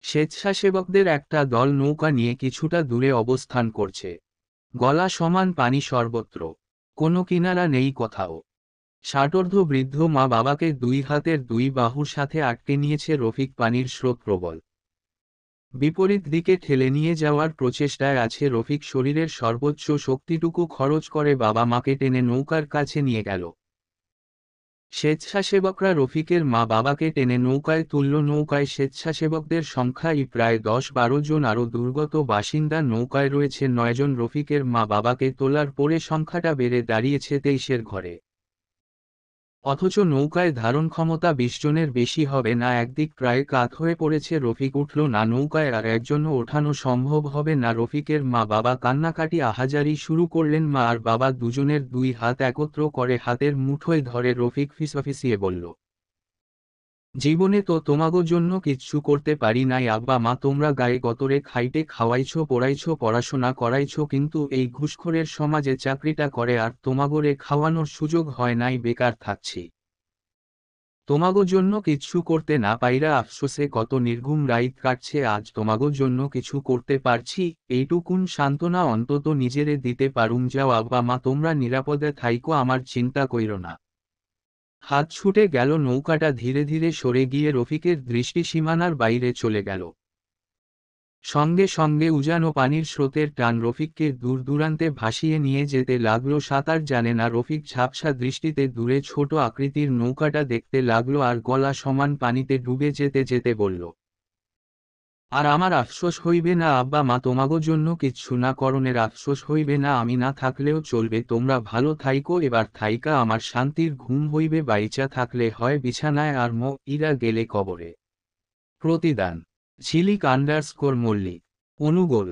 স্বেচ্ছাসেবকদের একটা দল নৌকা নিয়ে কিছুটা দূরে অবস্থান করছে। গলা সমান পানি সর্বত্র, কোনো কিনারা নেই কোথাও। ষাটোর্ধ্ব বৃদ্ধ মা বাবাকে দুই হাতের দুই বাহুর সাথে আটকে নিয়েছে রফিক। পানির স্রোত প্রবল, বিপরীত দিকে ঠেলে নিয়ে যাওয়ার প্রচেষ্টায় আছে রফিক। শরীরের সর্বোচ্চ শক্তিটুকু খরচ করে বাবা মাকে টেনে নৌকার কাছে নিয়ে গেল। স্বেচ্ছাসেবকরা রফিকের মা বাবাকে টেনে নৌকায় তুলল। নৌকায় স্বেচ্ছাসেবকদের সংখ্যাই প্রায় ১০-১২ জন, আরও দুর্গত বাসিন্দা। নৌকায় রয়েছে ৯ জন। রফিকের মা বাবাকে তোলার পরে সংখ্যাটা বেড়ে দাঁড়িয়েছে ২৩-এর ঘরে। অথচ নৌকায় ধারণ ক্ষমতা ২০ জনের বেশি হবে না। একদিক প্রায় কাত হয়ে পড়েছে, রফিক উঠল না। নৌকায় আর একজনও ওঠানো সম্ভব হবে না। রফিকের মা বাবা কান্নাকাটি আহাজারি শুরু করলেন। মা আর বাবা দুজনের দুই হাত একত্র করে হাতের মুঠোয় ধরে রফিক ফিসফিসিয়ে বলল, জীবনে তো তোমাগো জন্য কিচ্ছু করতে পারি নাই আব্বা মা। তোমরা গায়ে গতরে খাইটে খাওয়াইছো, পড়াইছো, পড়াশোনা করাইছো, কিন্তু এই ঘুষখোরের সমাজে চাকরিটা করে আর তোমাগোরে খাওয়ানোর সুযোগ হয় নাই। বেকার থাকছি, তোমাগো জন্য কিচ্ছু করতে না পাইরা আফসোসে কত নির্ঘুম রাইত কাটছে। আজ তোমাগো জন্য কিছু করতে পারছি, এইটুকুন সান্ত্বনা অন্তত নিজেরে দিতে পারুম। যাও আব্বা মা, তোমরা নিরাপদে থাইকো, আমার চিন্তা কইরো না। হাত ছুটে গেল। নৌকাটা ধীরে ধীরে সরে গিয়ে রফিকের দৃষ্টি সীমানার বাইরে চলে গেল। সঙ্গে সঙ্গে উজানো পানির স্রোতের টান রফিককে দূর দূরান্তে ভাসিয়ে নিয়ে যেতে লাগলো। সাঁতার জানে না রফিক। ঝাপসা দৃষ্টিতে দূরে ছোট আকৃতির নৌকাটা দেখতে লাগলো আর গলা সমান পানিতে ডুবে যেতে যেতে বলল, আর আমার আফসোস হইবে না আব্বা মা, তোমাগো জন্য কিচ্ছু না করণের আফসোস হইবে না। আমি না থাকলেও চলবে, তোমরা ভালো থাইকো। এবার থাইকা আমার শান্তির ঘুম হইবে। বাইচা থাকলে হয় বিছানায়, আর ইরা গেলে কবরে। প্রতিদান ঝিলিক _ মল্লিক। অনুগোল।